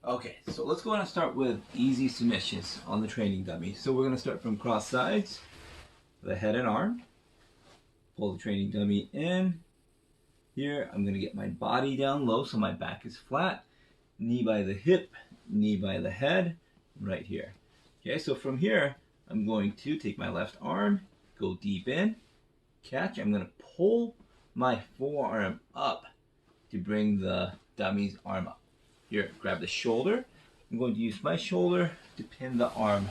Okay, so let's go ahead and start with easy submissions on the training dummy. So we're going to start from cross sides, the head and arm. Pull the training dummy in. Here, I'm going to get my body down low so my back is flat. Knee by the hip, knee by the head, right here. Okay, so from here, I'm going to take my left arm, go deep in, catch. I'm going to pull my forearm up to bring the dummy's arm up. Here, grab the shoulder. I'm going to use my shoulder to pin the arm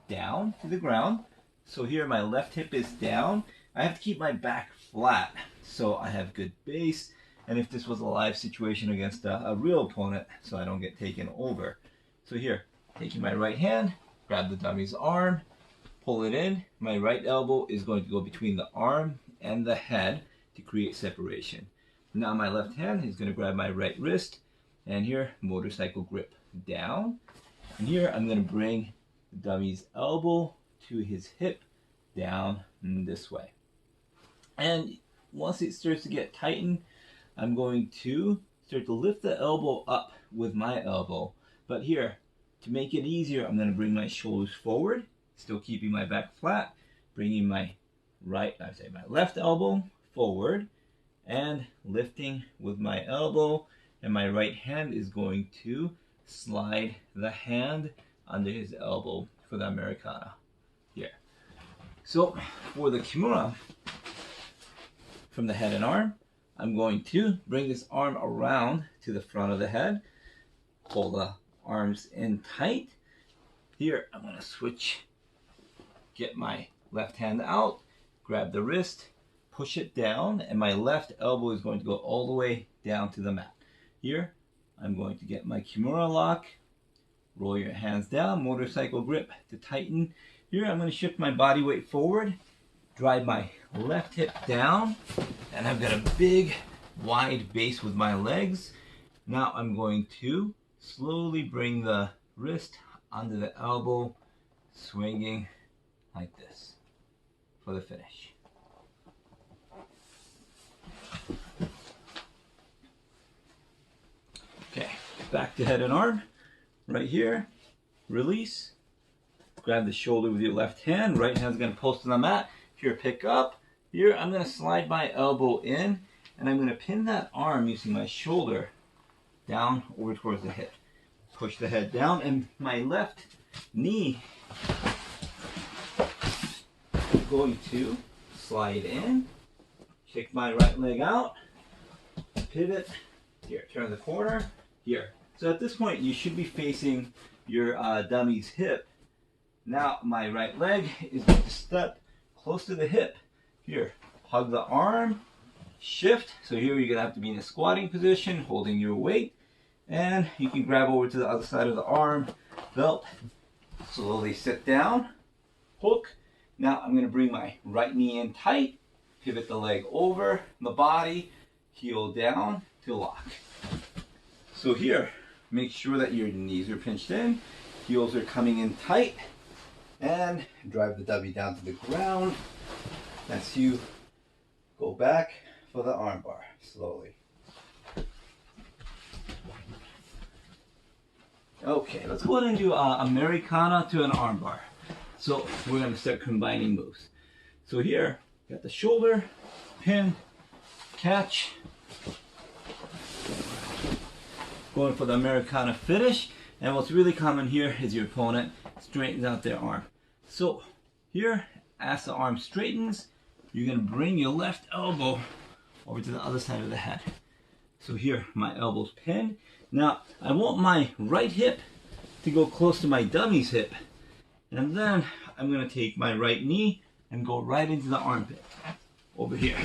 down to the ground. So here my left hip is down. I have to keep my back flat so I have good base. And if this was a live situation against a real opponent, so I don't get taken over. So here, taking my right hand, grab the dummy's arm, pull it in. My right elbow is going to go between the arm and the head to create separation. Now my left hand is going to grab my right wrist, and here, motorcycle grip down. And here, I'm going to bring the dummy's elbow to his hip down this way. And once it starts to get tightened, I'm going to start to lift the elbow up with my elbow. But here, to make it easier, I'm going to bring my shoulders forward, still keeping my back flat, bringing my my left elbow forward, and lifting with my elbow, and my right hand is going to slide the hand under his elbow for the Americana here. So for the Kimura, from the head and arm, I'm going to bring this arm around to the front of the head, pull the arms in tight. Here I'm going to switch, get my left hand out, grab the wrist, push it down, and my left elbow is going to go all the way down to the mat. Here, I'm going to get my Kimura lock, roll your hands down, motorcycle grip to tighten. Here, I'm going to shift my body weight forward, drive my left hip down, and I've got a big, wide base with my legs. Now I'm going to slowly bring the wrist under the elbow, swinging like this for the finish. Okay, back to head and arm. Right here, release. Grab the shoulder with your left hand. Right hand's going to post on the mat. Here, pick up. Here, I'm going to slide my elbow in, and I'm going to pin that arm using my shoulder down over towards the hip. Push the head down, and my left knee is going to slide in. Kick my right leg out. Pivot. Here, turn the corner. Here. So at this point, you should be facing your dummy's hip. Now my right leg is going to step close to the hip. Here, hug the arm, shift. So here you're going to have to be in a squatting position, holding your weight. And you can grab over to the other side of the arm, belt, slowly sit down, hook. Now I'm going to bring my right knee in tight, pivot the leg over the body, heel down to lock. So here, make sure that your knees are pinched in, heels are coming in tight, and drive the dummy down to the ground as you go back for the arm bar, slowly. Okay, let's go ahead and do Americana to an arm bar. So we're going to start combining moves. So here, got the shoulder, pin, catch, going for the Americana finish. And what's really common here is your opponent straightens out their arm. So here, as the arm straightens, you're going to bring your left elbow over to the other side of the head. So here, my elbow's pinned. Now, I want my right hip to go close to my dummy's hip. And then I'm going to take my right knee and go right into the armpit over here.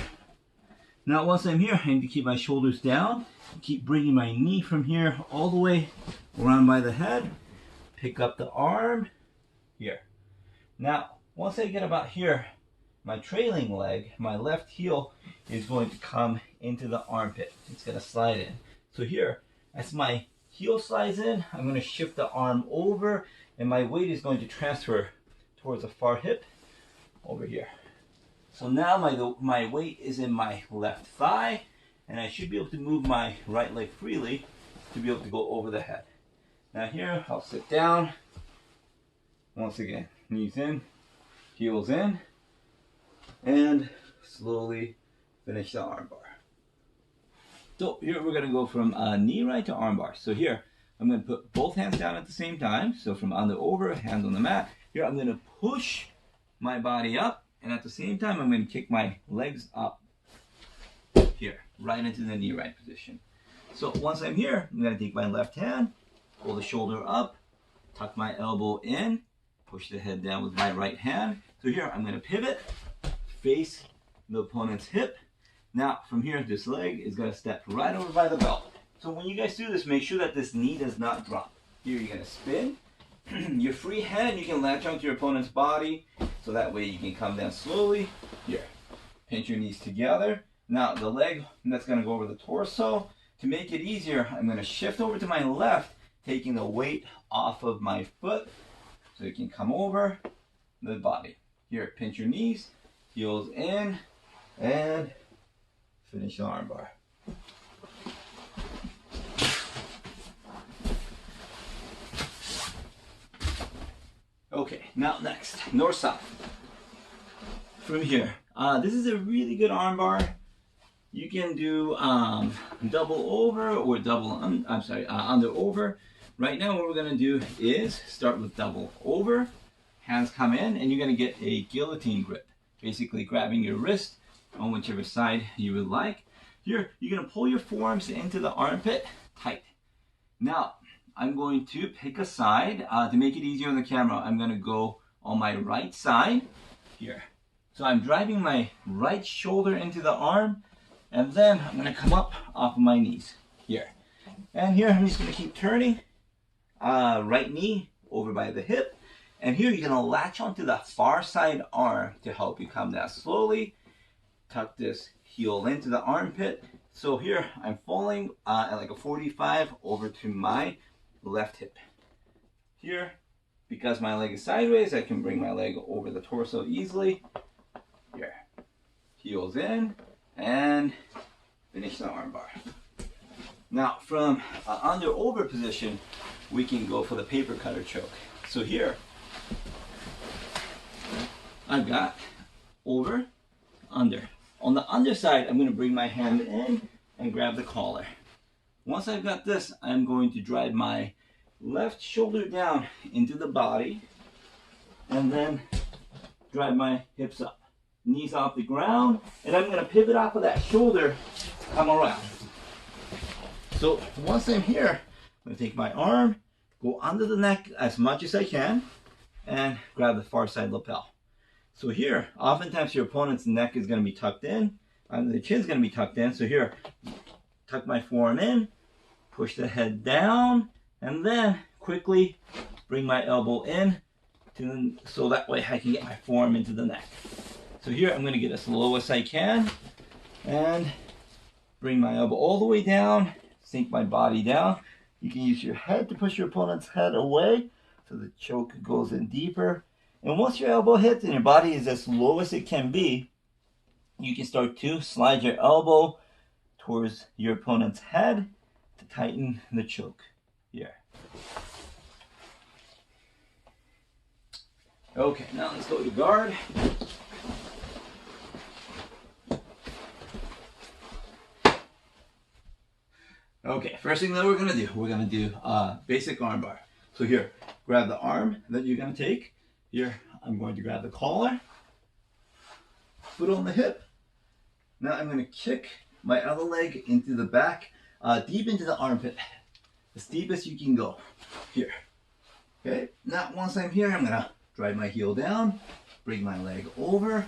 Now, once I'm here, I need to keep my shoulders down. Keep bringing my knee from here all the way around by the head. Pick up the arm here. Now, once I get about here, my trailing leg, my left heel is going to come into the armpit. It's going to slide in. So here, as my heel slides in, I'm going to shift the arm over, and my weight is going to transfer towards the far hip over here. So now my weight is in my left thigh, and I should be able to move my right leg freely to be able to go over the head. Now here, I'll sit down. Once again, knees in, heels in, and slowly finish the armbar. So here we're going to go from knee right to armbar. So here, I'm going to put both hands down at the same time. So from under over, hands on the mat. Here I'm going to push my body up, and at the same time I'm going to kick my legs up. Here, right into the knee right position. So once I'm here, I'm going to take my left hand, pull the shoulder up, tuck my elbow in, push the head down with my right hand. So here I'm going to pivot, face the opponent's hip. Now from here, this leg is going to step right over by the belt. So when you guys do this, make sure that this knee does not drop. Here you're going to spin. Your free hand, you can latch onto your opponent's body, so that way you can come down slowly. Here, pinch your knees together. Now the leg that's going to go over the torso. To make it easier, I'm going to shift over to my left, taking the weight off of my foot, so you can come over the body. Here, pinch your knees, heels in, and finish the armbar. Okay, now next, north-south. From here, this is a really good armbar. You can do double over or under over. Right now what we're going to do is start with double over. Hands come in and you're going to get a guillotine grip. Basically grabbing your wrist on whichever side you would like. Here, you're going to pull your forearms into the armpit tight. Now, I'm going to pick a side. To make it easier on the camera, I'm going to go on my right side here. So I'm driving my right shoulder into the arm, and then I'm going to come up off of my knees here. And here I'm just going to keep turning. Right knee over by the hip. And here you're going to latch onto the far side arm to help you come down slowly. Tuck this heel into the armpit. So here I'm falling at like a 45 over to my left hip. Here, because my leg is sideways, I can bring my leg over the torso easily. Here, heels in, and finish the armbar. Now from under over position, we can go for the paper cutter choke. So here, I've got over, under. On the underside, I'm going to bring my hand in and grab the collar. Once I've got this, I'm going to drive my left shoulder down into the body and then drive my hips up. Knees off the ground, and I'm going to pivot off of that shoulder, come around. So once I'm here, I'm going to take my arm, go under the neck as much as I can, and grab the far side lapel. So here, oftentimes your opponent's neck is going to be tucked in, and the chin's going to be tucked in. So here, tuck my forearm in, push the head down, and then quickly bring my elbow in, so that way I can get my forearm into the neck. So here I'm going to get as low as I can and bring my elbow all the way down, sink my body down. You can use your head to push your opponent's head away so the choke goes in deeper. And once your elbow hits and your body is as low as it can be, you can start to slide your elbow towards your opponent's head to tighten the choke here. Okay, now let's go to guard. Okay, first thing that we're gonna do basic armbar. So here, grab the arm that you're gonna take. Here, I'm going to grab the collar, foot on the hip. Now I'm gonna kick my other leg into the back, deep into the armpit, as deep as you can go. Here, okay? Now once I'm here, I'm gonna drive my heel down, bring my leg over,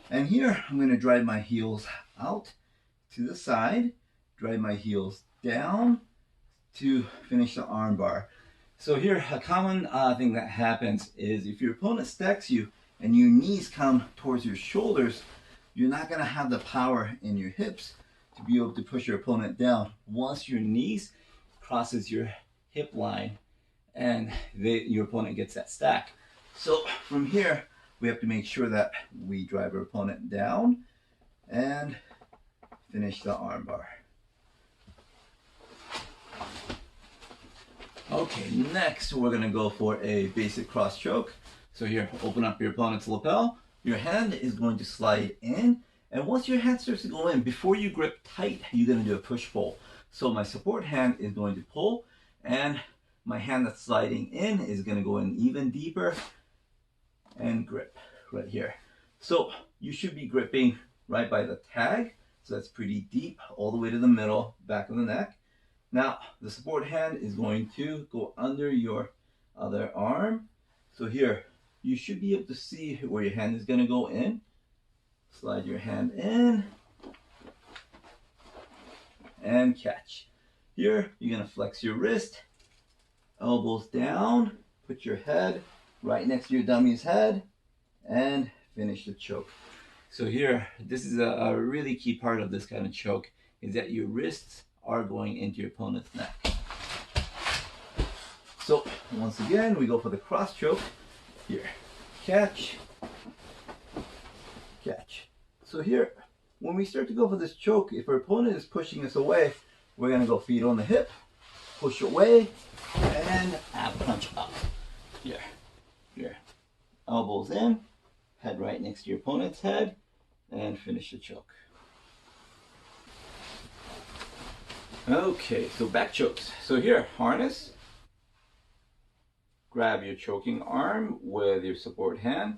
and here I'm gonna drive my heels out to the side, drive my heels down to finish the armbar. So here, a common thing that happens is if your opponent stacks you and your knees come towards your shoulders, you're not going to have the power in your hips to be able to push your opponent down once your knees crosses your hip line and your opponent gets that stack. So from here, we have to make sure that we drive our opponent down and finish the armbar. Okay, next we're gonna go for a basic cross choke. So here, open up your opponent's lapel. Your hand is going to slide in, and once your hand starts to go in, before you grip tight, you're gonna do a push-pull. So my support hand is going to pull, and my hand that's sliding in is gonna go in even deeper and grip right here. So you should be gripping right by the tag, so that's pretty deep, all the way to the middle, back of the neck. Now, the support hand is going to go under your other arm. So here, you should be able to see where your hand is going to go in. Slide your hand in and catch. Here, you're going to flex your wrist, elbows down, put your head right next to your dummy's head, and finish the choke. So here, this is a really key part of this kind of choke, is that your wrists are going into your opponent's neck. So once again, we go for the cross choke. Here, catch, catch. So here, when we start to go for this choke, if our opponent is pushing us away, we're gonna go feet on the hip, push away, and ab punch up. Here, here, elbows in, head right next to your opponent's head, and finish the choke. Okay, so back chokes. So here, harness. Grab your choking arm with your support hand.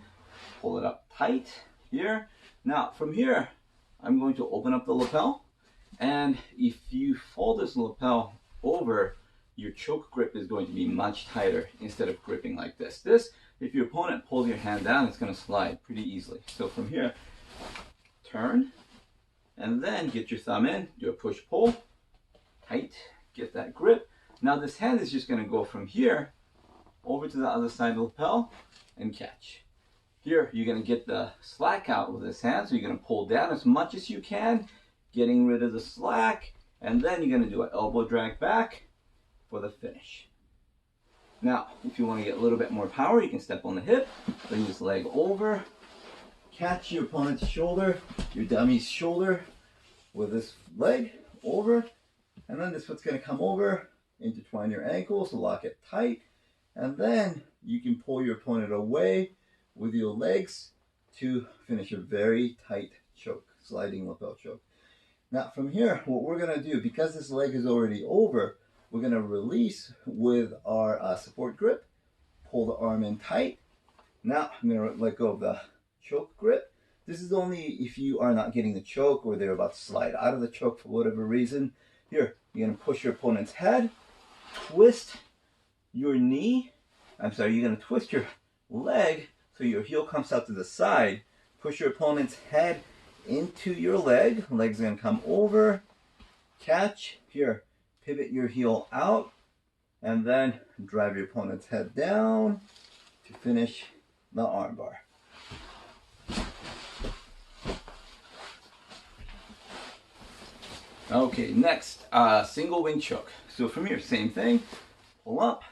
Pull it up tight here. Now, from here, I'm going to open up the lapel. And if you fold this lapel over, your choke grip is going to be much tighter instead of gripping like this. This, if your opponent pulls your hand down, it's going to slide pretty easily. So from here, turn, and then get your thumb in, do a push-pull. Tight, get that grip. Now this hand is just going to go from here over to the other side of the lapel and catch. Here you're going to get the slack out with this hand, so you're going to pull down as much as you can, getting rid of the slack, and then you're going to do an elbow drag back for the finish. Now if you want to get a little bit more power, you can step on the hip, bring this leg over, catch your opponent's shoulder, your dummy's shoulder with this leg over. And then this foot's going to come over, intertwine your ankles, lock it tight, and then you can pull your opponent away with your legs to finish a very tight choke, sliding lapel choke. Now from here, what we're going to do, because this leg is already over, we're going to release with our support grip, pull the arm in tight. Now I'm going to let go of the choke grip. This is only if you are not getting the choke or they're about to slide out of the choke for whatever reason. Here, you're going to push your opponent's head, twist your knee, you're going to twist your leg so your heel comes out to the side, push your opponent's head into your leg, leg's going to come over, catch, here, pivot your heel out, and then drive your opponent's head down to finish the armbar. Okay, next, single wing choke. So from here, same thing, pull up,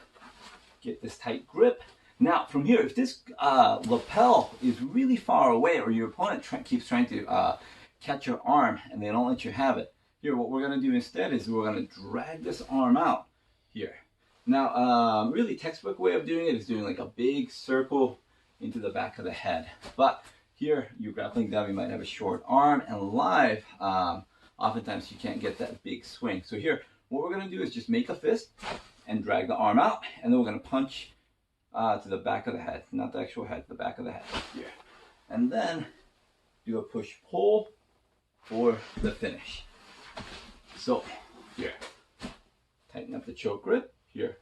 get this tight grip. Now from here, if this lapel is really far away or your opponent keeps trying to catch your arm and they don't let you have it, here what we're gonna do instead is we're gonna drag this arm out here. Now, really textbook way of doing it is doing like a big circle into the back of the head. But here, your grappling dummy might have a short arm, and live, oftentimes you can't get that big swing. So here, what we're going to do is just make a fist and drag the arm out, and then we're going to punch to the back of the head, not the actual head, the back of the head here. And then do a push-pull for the finish. So here, tighten up the choke grip. Here,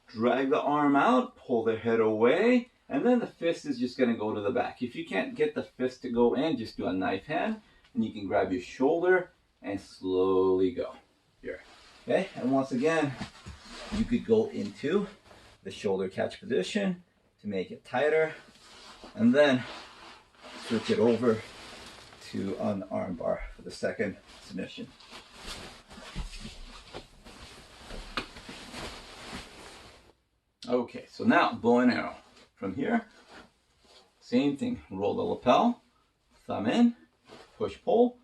drag the arm out, pull the head away, and then the fist is just going to go to the back. If you can't get the fist to go in, just do a knife hand, and you can grab your shoulder and slowly go here. Okay, and once again, you could go into the shoulder catch position to make it tighter, and then switch it over to an arm bar for the second submission. Okay, so now bow and arrow. From here, same thing, roll the lapel, thumb in, push, pull,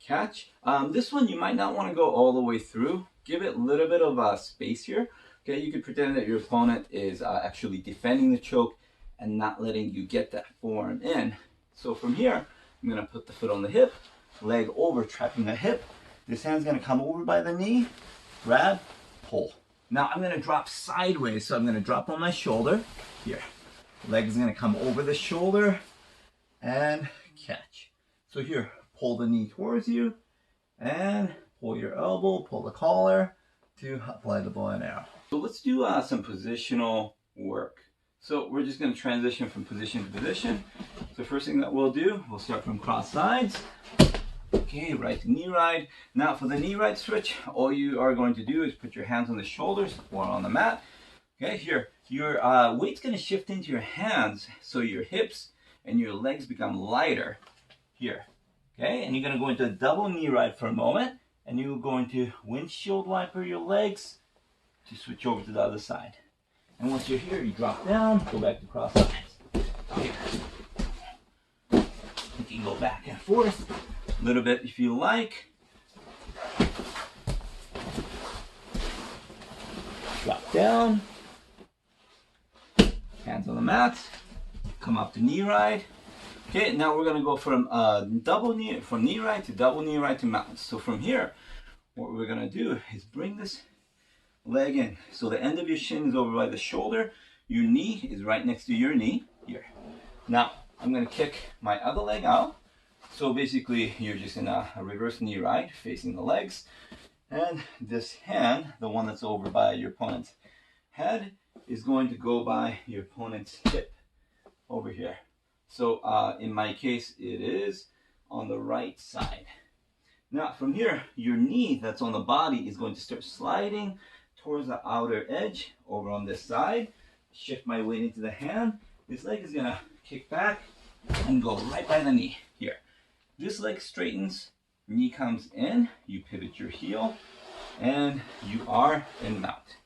catch. This one you might not want to go all the way through. Give it a little bit of space here. Okay, you could pretend that your opponent is actually defending the choke and not letting you get that forearm in. So from here, I'm gonna put the foot on the hip, leg over, trapping the hip. This hand's gonna come over by the knee, grab, pull. Now I'm gonna drop sideways, so I'm gonna drop on my shoulder, here. Leg is gonna come over the shoulder and catch. So here, pull the knee towards you and pull your elbow, pull the collar to apply the bow and arrow. So let's do some positional work. So we're just going to transition from position to position. So first thing that we'll do, we'll start from cross sides. Okay, right to knee ride. Now for the knee ride switch, all you are going to do is put your hands on the shoulders or on the mat. Okay, here, your weight's going to shift into your hands so your hips and your legs become lighter here. Okay, and you're going to go into a double knee ride for a moment, and you're going to windshield wiper your legs to switch over to the other side. And once you're here, you drop down, go back to cross sides. Here. You can go back and forth a little bit if you like. Drop down. Hands on the mat. Come up to knee ride. Okay, now we're gonna go from knee ride to double knee ride to mount. So from here, what we're gonna do is bring this leg in. So the end of your shin is over by the shoulder. Your knee is right next to your knee here. Now I'm gonna kick my other leg out. So basically you're just in a reverse knee ride facing the legs. And this hand, the one that's over by your opponent's head, is going to go by your opponent's hip over here. So in my case, it is on the right side. Now from here, your knee that's on the body is going to start sliding towards the outer edge over on this side. Shift my weight into the hand. This leg is gonna kick back and go right by the knee here. This leg straightens, knee comes in, you pivot your heel, and you are in mount.